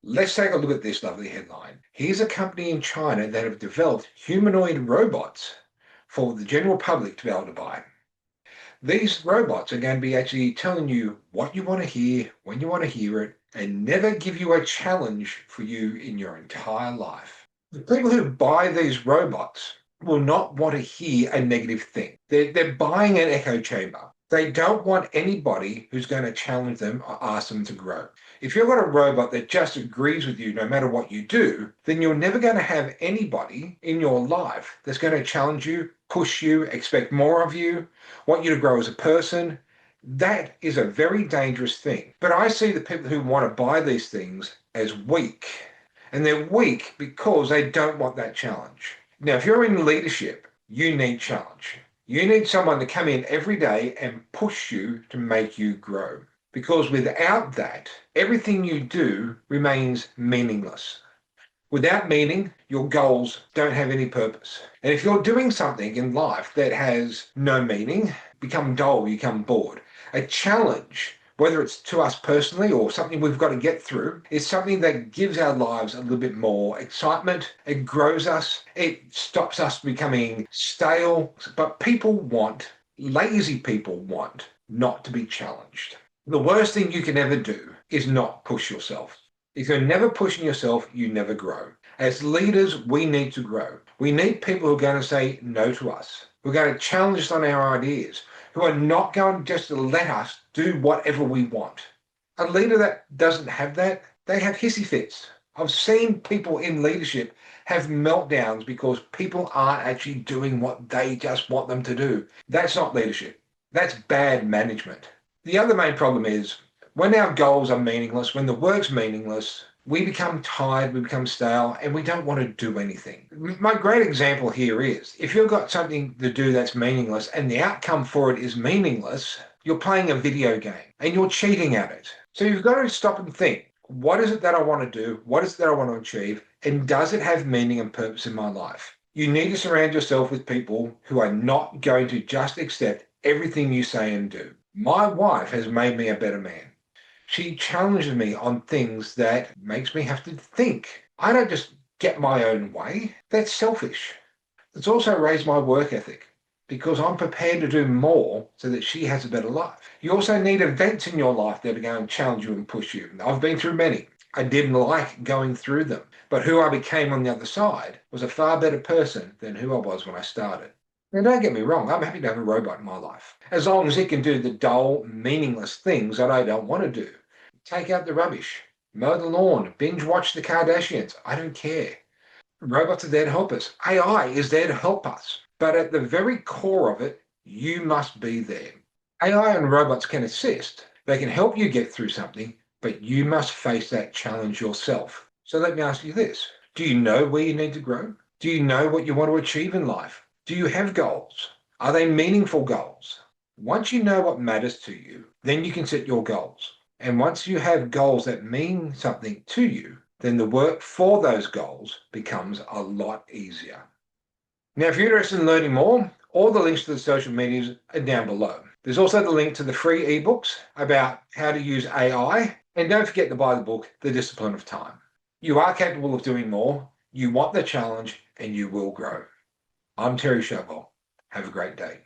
Let's take a look at this lovely headline. Here's a company in China that have developed humanoid robots for the general public to be able to buy. These robots are going to be actually telling you what you want to hear, when you want to hear it, and never give you a challenge for you in your entire life. The people who buy these robots will not want to hear a negative thing. They're buying an echo chamber. They don't want anybody who's going to challenge them or ask them to grow. If you've got a robot that just agrees with you no matter what you do, then you're never going to have anybody in your life that's going to challenge you, push you, expect more of you, want you to grow as a person. That is a very dangerous thing. But I see the people who want to buy these things as weak. And they're weak because they don't want that challenge. Now, if you're in leadership, you need challenge. You need someone to come in every day and push you to make you grow. Because without that, everything you do remains meaningless. Without meaning, your goals don't have any purpose. And if you're doing something in life that has no meaning, become dull, you become bored. A challenge, whether it's to us personally or something we've got to get through, is something that gives our lives a little bit more excitement. It grows us. It stops us becoming stale. But lazy people want not to be challenged. The worst thing you can ever do is not push yourself. If you're never pushing yourself, you never grow. As leaders, we need to grow. We need people who are going to say no to us, who are going to challenge us on our ideas, who are not going just to let us do whatever we want. A leader that doesn't have that, they have hissy fits. I've seen people in leadership have meltdowns because people aren't actually doing what they just want them to do. That's not leadership. That's bad management. The other main problem is when our goals are meaningless, when the work's meaningless, we become tired, we become stale, and we don't want to do anything. My great example here is if you've got something to do that's meaningless and the outcome for it is meaningless, you're playing a video game and you're cheating at it. So you've got to stop and think, what is it that I want to do? What is it that I want to achieve? And does it have meaning and purpose in my life? You need to surround yourself with people who are not going to just accept everything you say and do. My wife has made me a better man. She challenges me on things that makes me have to think. I don't just get my own way. That's selfish. It's also raised my work ethic because I'm prepared to do more so that she has a better life. You also need events in your life that are going to challenge you and push you. I've been through many. I didn't like going through them, but who I became on the other side was a far better person than who I was when I started. Now, don't get me wrong, I'm happy to have a robot in my life, as long as it can do the dull, meaningless things that I don't want to do. Take out the rubbish, mow the lawn, binge watch the Kardashians. I don't care. Robots are there to help us. AI is there to help us. But at the very core of it, you must be there. AI and robots can assist. They can help you get through something, but you must face that challenge yourself. So let me ask you this. Do you know where you need to grow? Do you know what you want to achieve in life? Do you have goals? Are they meaningful goals? Once you know what matters to you, then you can set your goals. And once you have goals that mean something to you, then the work for those goals becomes a lot easier. Now, if you're interested in learning more, all the links to the social medias are down below. There's also the link to the free ebooks about how to use AI. And don't forget to buy the book, The Discipline of Time. You are capable of doing more. You want the challenge and you will grow. I'm Terry Shadwell. Have a great day.